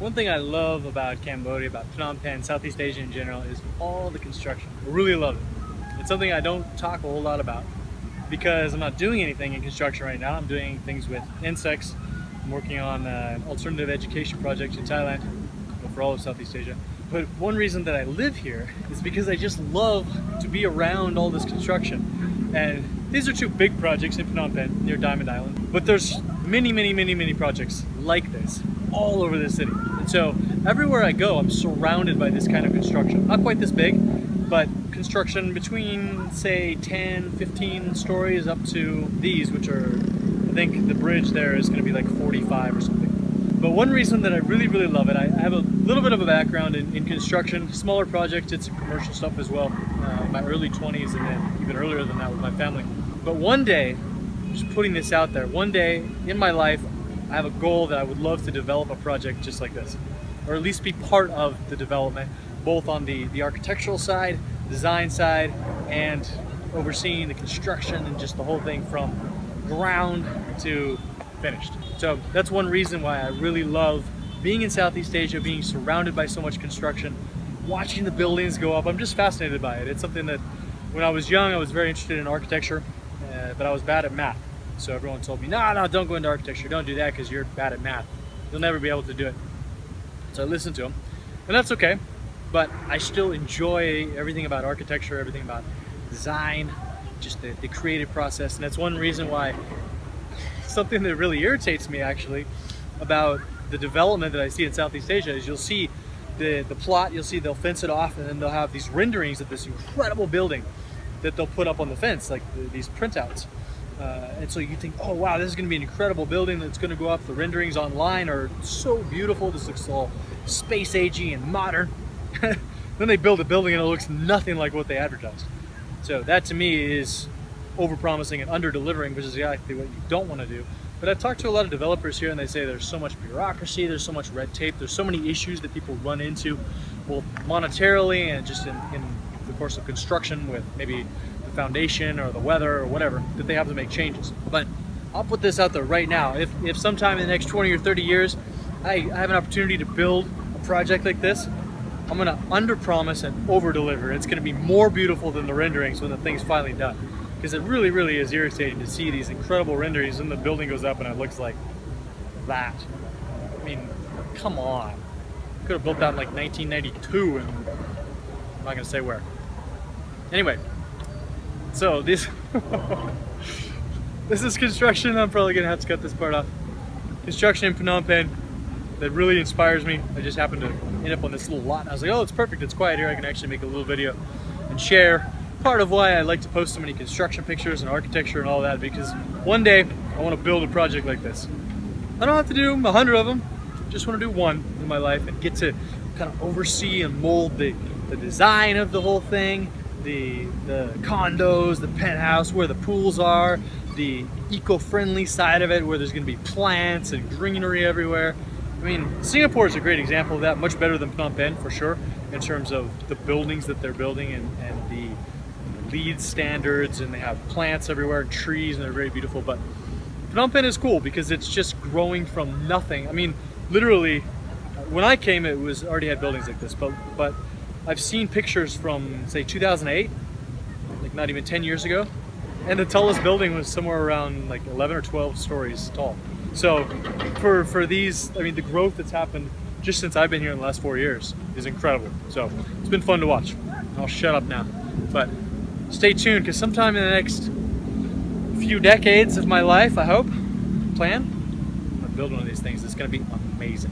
One thing I love about Cambodia, about Phnom Penh, Southeast Asia in general, is all the construction. I really love it. It's something I don't talk a whole lot about because I'm not doing anything in construction right now. I'm doing things with insects. I'm working on an alternative education project in Thailand for all of Southeast Asia. But one reason that I live here is because I just love to be around all this construction. And these are two big projects in Phnom Penh near Diamond Island. But there's many projects like this all over the city. And so everywhere I go, I'm surrounded by this kind of construction. Not quite this big, but construction between, say, 10, 15 stories up to these, which are, I think the bridge there is going to be like 45 or something. But one reason that I really love it, I have a little bit of a background in construction, smaller projects, did some commercial stuff as well, in my early 20s and then even earlier than that with my family. But one day, just putting this out there, one day in my life, I have a goal that I would love to develop a project just like this, or at least be part of the development, both on the architectural side, design side, and overseeing the construction and just the whole thing from ground to finished. So that's one reason why I really love being in Southeast Asia, being surrounded by so much construction, watching the buildings go up. I'm just fascinated by it. It's something that when I was young, I was very interested in architecture, but I was bad at math. So everyone told me, no, don't go into architecture. Don't do that because you're bad at math. You'll never be able to do it. So I listened to them, and that's okay. But I still enjoy everything about architecture, everything about design, just the creative process. And that's one reason why something that really irritates me actually about the development that I see in Southeast Asia is you'll see the plot, you'll see they'll fence it off, and then they'll have these renderings of this incredible building that they'll put up on the fence, like these printouts. And so you think, oh wow, this is going to be an incredible building that's going to go up. The renderings online are so beautiful. This looks all space-agey and modern. Then they build a building and it looks nothing like what they advertised. So that to me is over-promising and under-delivering, which is exactly what you don't want to do. But I've talked to a lot of developers here and they say there's so much bureaucracy, there's so much red tape, there's so many issues that people run into, both monetarily and just in the course of construction with maybe the foundation or the weather or whatever, that they have to make changes. But I'll put this out there right now. If sometime in the next 20 or 30 years I have an opportunity to build a project like this, I'm gonna under-promise and over-deliver. It's gonna be more beautiful than the renderings when the thing's finally done. Because it really is irritating to see these incredible renderings and the building goes up and it looks like that. I mean, come on. Could have built that in like 1992 and I'm not gonna say where. Anyway, so this is construction. I'm probably gonna have to cut this part off. Construction in Phnom Penh that really inspires me. I just happened to end up on this little lot and I was like, oh, it's perfect, it's quiet here. I can actually make a little video and share part of why I like to post so many construction pictures and architecture and all that, because one day I want to build a project like this. I don't have to do 100 of them, just want to do one in my life and get to kind of oversee and mold the design of the whole thing, the condos, the penthouse, where the pools are, the eco-friendly side of it, where there's going to be plants and greenery everywhere. I mean, Singapore is a great example of that, much better than Phnom Penh for sure, in terms of the buildings that they're building and the LEED standards, and they have plants everywhere and trees and they're very beautiful. But Phnom Penh is cool because it's just growing from nothing. I mean, literally, when I came, it was already had buildings like this, but I've seen pictures from, say, 2008, like not even 10 years ago, and the tallest building was somewhere around like 11 or 12 stories tall. So for these, I mean, the growth that's happened just since I've been here in the last 4 years is incredible. So it's been fun to watch. I'll shut up now, but stay tuned, because sometime in the next few decades of my life, I hope, I'm gonna build one of these things. It's gonna be amazing.